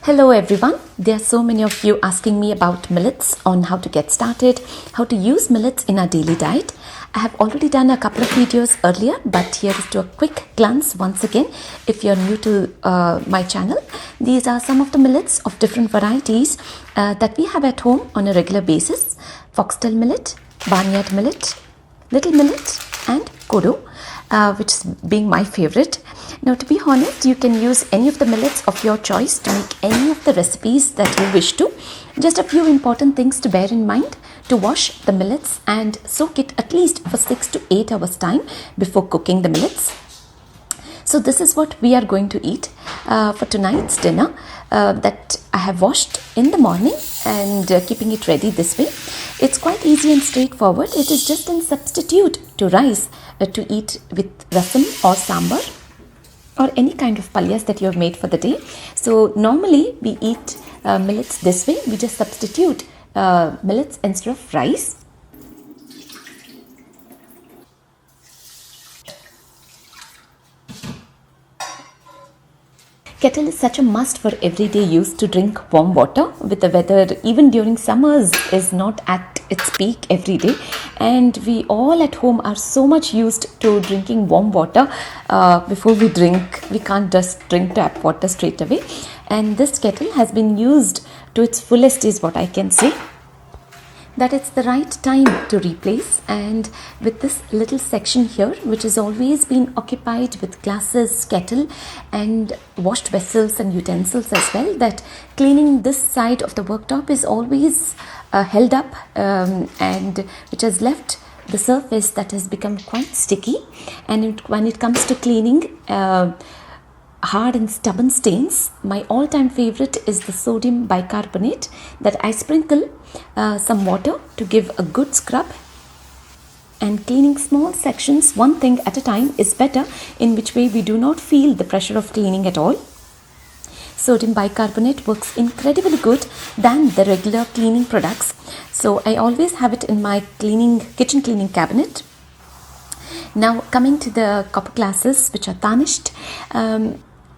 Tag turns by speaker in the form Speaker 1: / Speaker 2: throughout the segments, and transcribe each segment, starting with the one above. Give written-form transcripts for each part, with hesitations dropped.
Speaker 1: Hello everyone. There are so many of you asking me about millets, on how to get started, how to use millets in our daily diet. I have already done a couple of videos earlier, but here is to a quick glance once again. If you're new to my channel, these are some of the millets of different varieties that we have at home on a regular basis. Foxtail millet, barnyard millet, little millet and kodo, which is being my favorite. Now, to be honest, you can use any of the millets of your choice to make any of the recipes that you wish to. Just a few important things to bear in mind: to wash the millets and soak it at least for 6 to 8 hours time before cooking the millets. So this is what we are going to eat for tonight's dinner that I have washed in the morning and keeping it ready this way. It's quite easy and straightforward. It is just a substitute to rice to eat with rasam or sambar or any kind of palyas that you have made for the day. So normally we eat millets this way. We just substitute millets instead of rice. Kettle is such a must for everyday use to drink warm water, with the weather even during summers is not at its peak every day, and we all at home are so much used to drinking warm water before we drink. We can't just drink tap water straight away, and this kettle has been used to its fullest is what I can say. That it's the right time to replace, and with this little section here which has always been occupied with glasses, kettle and washed vessels and utensils as well, that cleaning this side of the worktop is always held up and which has left the surface that has become quite sticky, and when it comes to cleaning hard and stubborn stains, my all-time favorite is the sodium bicarbonate that I sprinkle some water to give a good scrub. And cleaning small sections one thing at a time is better, in which way we do not feel the pressure of cleaning at all. Sodium bicarbonate works incredibly good than the regular cleaning products, so I always have it in my kitchen cleaning cabinet. Now, coming to the copper glasses which are tarnished,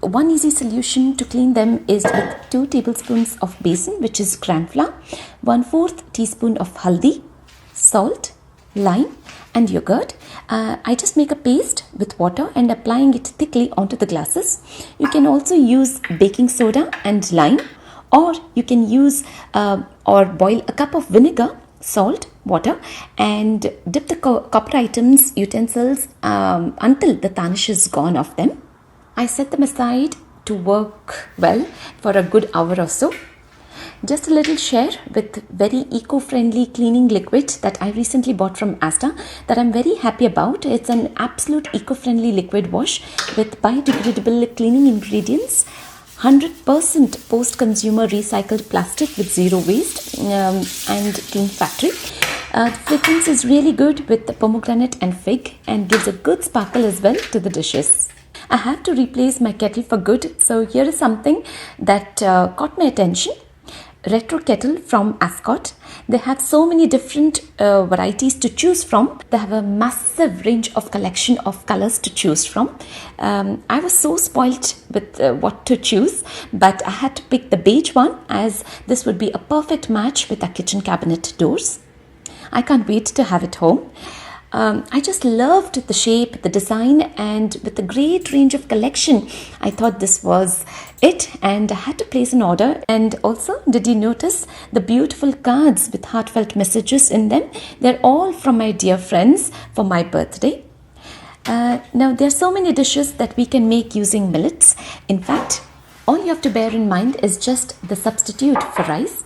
Speaker 1: one easy solution to clean them is with 2 tablespoons of besan, which is gram flour, 1/4 teaspoon of haldi, salt, lime and yogurt. I just make a paste with water and applying it thickly onto the glasses. You can also use baking soda and lime, or you can use or boil a cup of vinegar, salt, water and dip the copper items, utensils until the tarnish is gone off them. I set them aside to work well for a good hour or so. Just a little share with very eco-friendly cleaning liquid that I recently bought from Asda that I'm very happy about. It's an absolute eco-friendly liquid wash with biodegradable cleaning ingredients, 100% post-consumer recycled plastic with zero waste and clean factory. The fragrance is really good with the pomegranate and fig and gives a good sparkle as well to the dishes. I have to replace my kettle for good, so here is something that caught my attention. Retro Kettle from Ascot. They have so many different varieties to choose from. They have a massive range of collection of colors to choose from. I was so spoilt with what to choose, but I had to pick the beige one, as this would be a perfect match with our kitchen cabinet doors. I can't wait to have it home. I just loved the shape, the design, and with a great range of collection, I thought this was it, and I had to place an order. And also, did you notice the beautiful cards with heartfelt messages in them? They're all from my dear friends for my birthday. Now, there are so many dishes that we can make using millets. In fact, all you have to bear in mind is just the substitute for rice.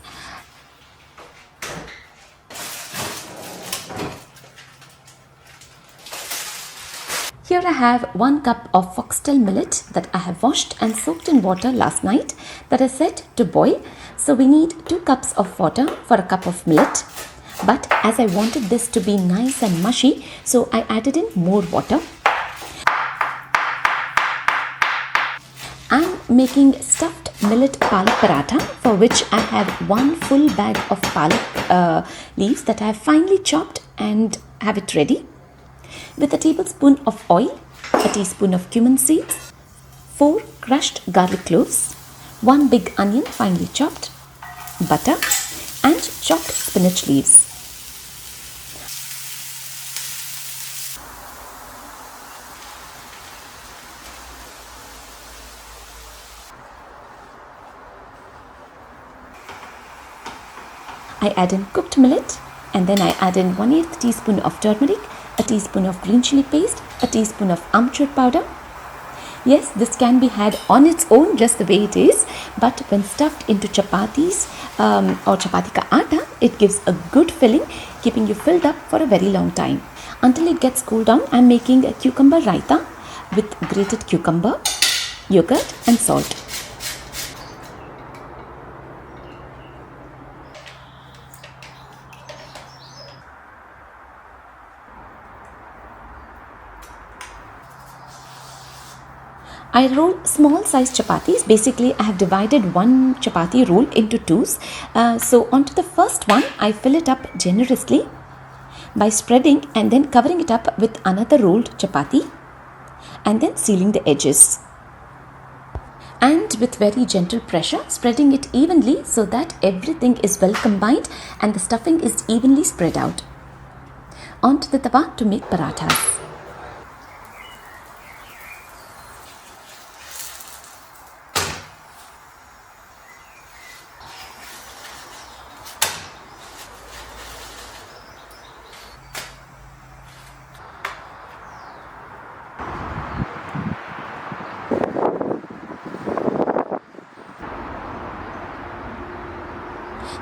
Speaker 1: Here I have 1 cup of foxtail millet that I have washed and soaked in water last night that I set to boil. So we need 2 cups of water for a cup of millet. But as I wanted this to be nice and mushy, so I added in more water. I'm making stuffed millet palak paratha, for which I have 1 full bag of palak leaves that I have finely chopped and have it ready. With a tablespoon of oil, a teaspoon of cumin seeds, 4 crushed garlic cloves, 1 big onion finely chopped, butter, and chopped spinach leaves. I add in cooked millet, and then I add in 1/8 teaspoon of turmeric, a teaspoon of green chili paste, a teaspoon of amchur powder. Yes, this can be had on its own just the way it is, but when stuffed into chapatis or chapati ka atta, it gives a good filling, keeping you filled up for a very long time. Until it gets cooled down, I am making a cucumber raita with grated cucumber, yogurt and salt. I roll small sized chapatis. Basically, I have divided one chapati roll into twos. So onto the first one, I fill it up generously by spreading and then covering it up with another rolled chapati and then sealing the edges. And with very gentle pressure, spreading it evenly so that everything is well combined and the stuffing is evenly spread out. Onto the tawa to make parathas.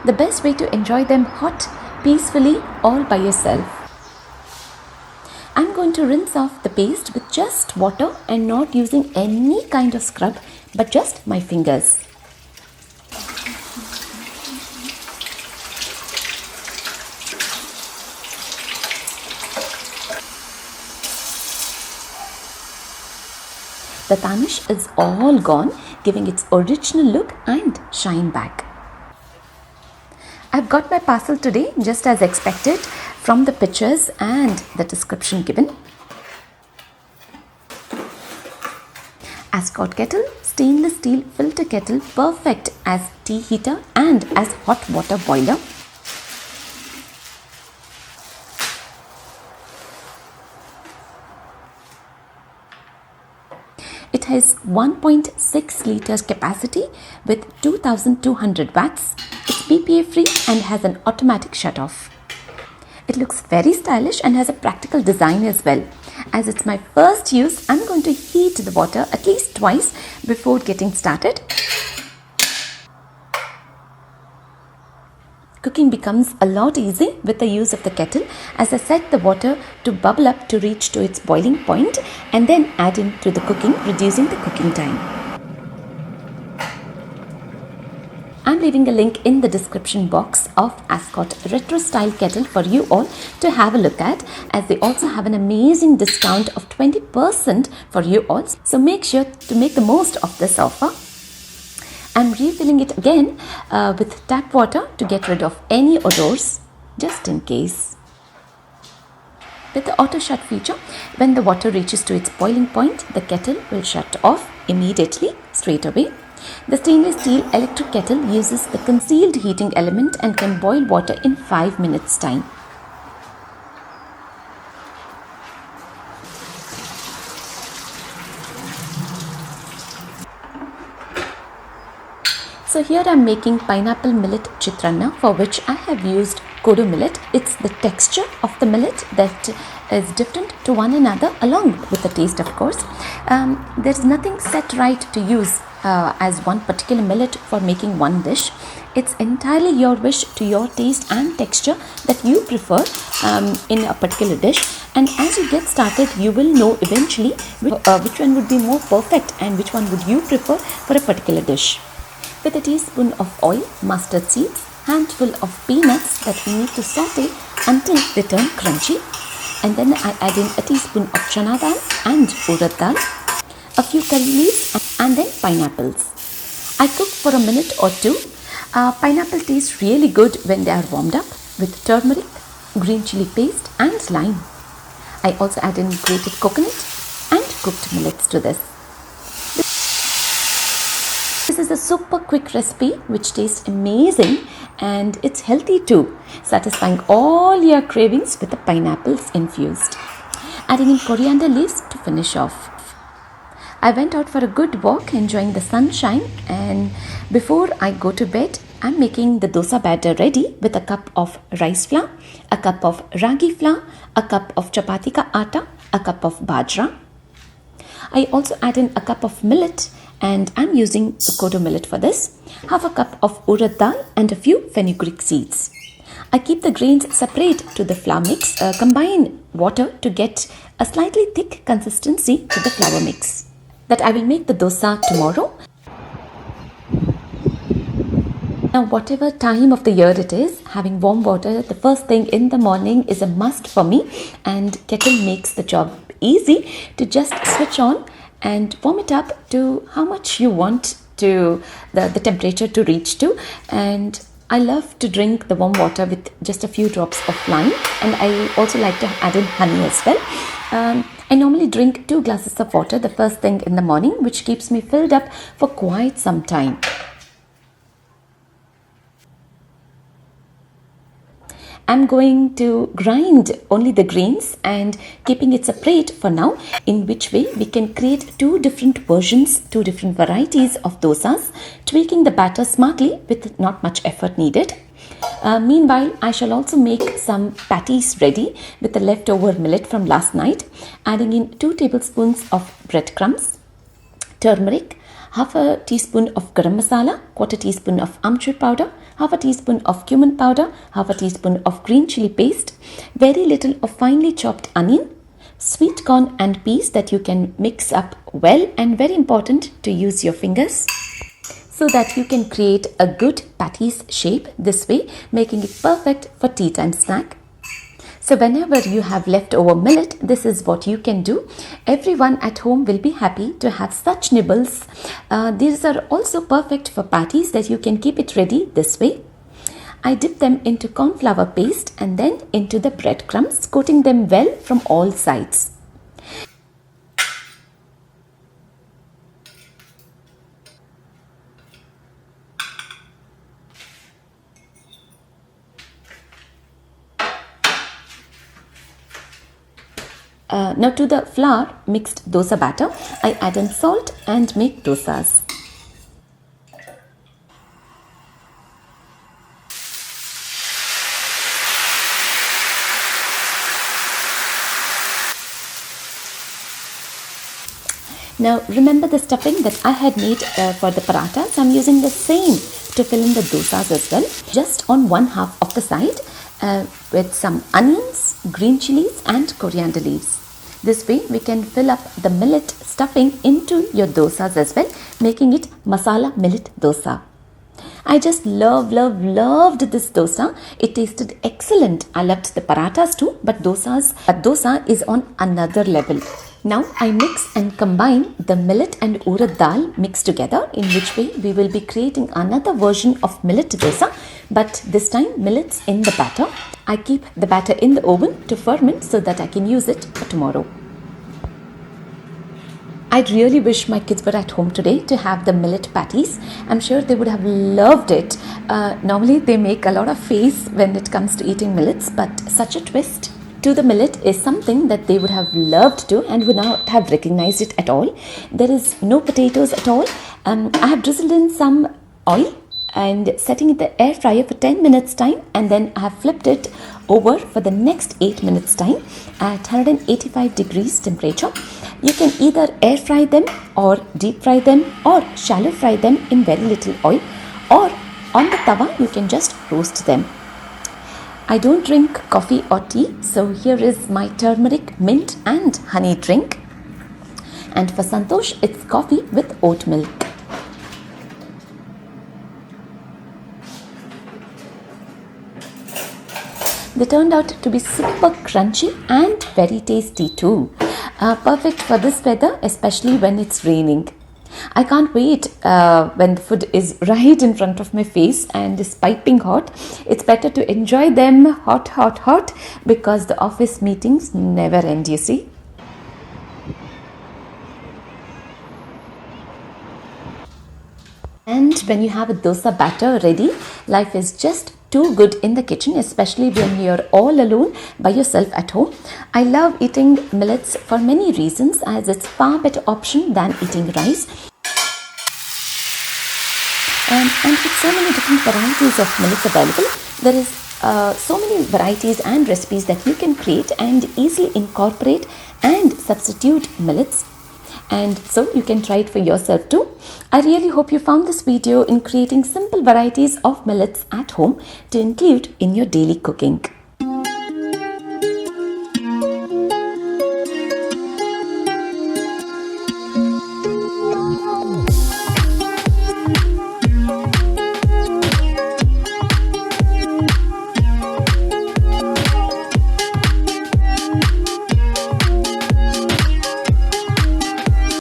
Speaker 1: The best way to enjoy them hot, peacefully, all by yourself. I'm going to rinse off the paste with just water and not using any kind of scrub, but just my fingers. The tarnish is all gone, giving its original look and shine back. I've got my parcel today just as expected from the pictures and the description given. Ascot kettle, stainless steel filter kettle, perfect as tea heater and as hot water boiler. It has 1.6 liters capacity with 2200 watts. It's BPA free and has an automatic shut-off. It looks very stylish and has a practical design as well. As it's my first use, I'm going to heat the water at least twice before getting started. Cooking becomes a lot easier with the use of the kettle as I set the water to bubble up to reach to its boiling point and then add into the cooking, reducing the cooking time. I'm leaving a link in the description box of Ascot Retro Style Kettle for you all to have a look at, as they also have an amazing discount of 20% for you all. So make sure to make the most of this offer. I'm refilling it again with tap water to get rid of any odors, just in case. With the auto shut feature, when the water reaches to its boiling point, the kettle will shut off immediately, straight away. The stainless steel electric kettle uses the concealed heating element and can boil water in 5 minutes time. So here I am making pineapple millet chitranna, for which I have used To Millets. It's the texture of the millet that is different to one another, along with the taste, of course. There's nothing set right to use as one particular millet for making one dish. It's entirely your wish to your taste and texture that you prefer in a particular dish. And as you get started, you will know eventually which one would be more perfect and which one would you prefer for a particular dish. With a teaspoon of oil, mustard seeds, handful of peanuts that we need to saute until they turn crunchy, and then I add in a teaspoon of chana dal and urad dal, a few curry leaves and then pineapples. I cook for a minute or two. Pineapple tastes really good when they are warmed up with turmeric, green chili paste and lime. I also add in grated coconut and cooked millets to this. This is a super quick recipe which tastes amazing and it's healthy too, satisfying all your cravings with the pineapples infused. Adding in coriander leaves to finish off. I went out for a good walk enjoying the sunshine, and before I go to bed, I'm making the dosa batter ready with a cup of rice flour, a cup of ragi flour, a cup of chapati ka atta, a cup of bajra. I also add in a cup of millet, and I'm using To Millets for this, half a cup of urad dal and a few fenugreek seeds. I keep the grains separate to the flour mix, combine water to get a slightly thick consistency to the flour mix. That I will make the dosa tomorrow. Now, whatever time of the year it is, having warm water the first thing in the morning is a must for me, and kettle makes the job easy to just switch on and warm it up to how much you want to the temperature to reach to. And I love to drink the warm water with just a few drops of lime, and I also like to add in honey as well. I normally drink 2 glasses of water the first thing in the morning, which keeps me filled up for quite some time. I'm going to grind only the grains and keeping it separate for now, in which way we can create 2 different versions, 2 different varieties of dosas, tweaking the batter smartly with not much effort needed. Meanwhile, I shall also make some patties ready with the leftover millet from last night, adding in 2 tablespoons of breadcrumbs, turmeric, half a teaspoon of garam masala, quarter teaspoon of amchur powder, half a teaspoon of cumin powder, half a teaspoon of green chili paste, very little of finely chopped onion, sweet corn and peas that you can mix up well, and very important to use your fingers so that you can create a good patties shape this way, making it perfect for tea time snack. So whenever you have leftover millet, this is what you can do. Everyone at home will be happy to have such nibbles. These are also perfect for patties that you can keep it ready this way. I dip them into corn flour paste and then into the breadcrumbs, coating them well from all sides. Now to the flour mixed dosa batter, I add in salt and make dosas. Now remember the stuffing that I had made for the parata, so I'm using the same to fill in the dosas as well, just on one half of the side with some onions, green chilies and coriander leaves. This way we can fill up the millet stuffing into your dosas as well, making it masala millet dosa. I just loved this dosa. It tasted excellent. I loved the paratas too, but dosa is on another level. Now I mix and combine the millet and urad dal mixed together, in which way we will be creating another version of millet dosa, but this time millets in the batter. I keep the batter in the oven to ferment so that I can use it for tomorrow. I really wish my kids were at home today to have the millet patties. I'm sure they would have loved it. Normally they make a lot of face when it comes to eating millets, but such a twist to the millet is something that they would have loved to and would not have recognized it at all. There is no potatoes at all. I have drizzled in some oil and setting it in the air fryer for 10 minutes time, and then I have flipped it over for the next 8 minutes time at 185 degrees temperature. You can either air fry them or deep fry them or shallow fry them in very little oil, or on the tawa you can just roast them. I don't drink coffee or tea, so here is my turmeric, mint and honey drink. And for Santosh, it's coffee with oat milk. They turned out to be super crunchy and very tasty too. Perfect for this weather, especially when it's raining. I can't wait when the food is right in front of my face and is piping hot. It's better to enjoy them hot because the office meetings never end, you see. And when you have a dosa batter ready, life is just too good in the kitchen, especially when you're all alone by yourself at home. I love eating millets for many reasons, as it's far better option than eating rice. And with so many different varieties of millets available, there is so many varieties and recipes that you can create and easily incorporate and substitute millets, and so you can try it for yourself too. I really hope you found this video in creating simple varieties of millets at home to include in your daily cooking.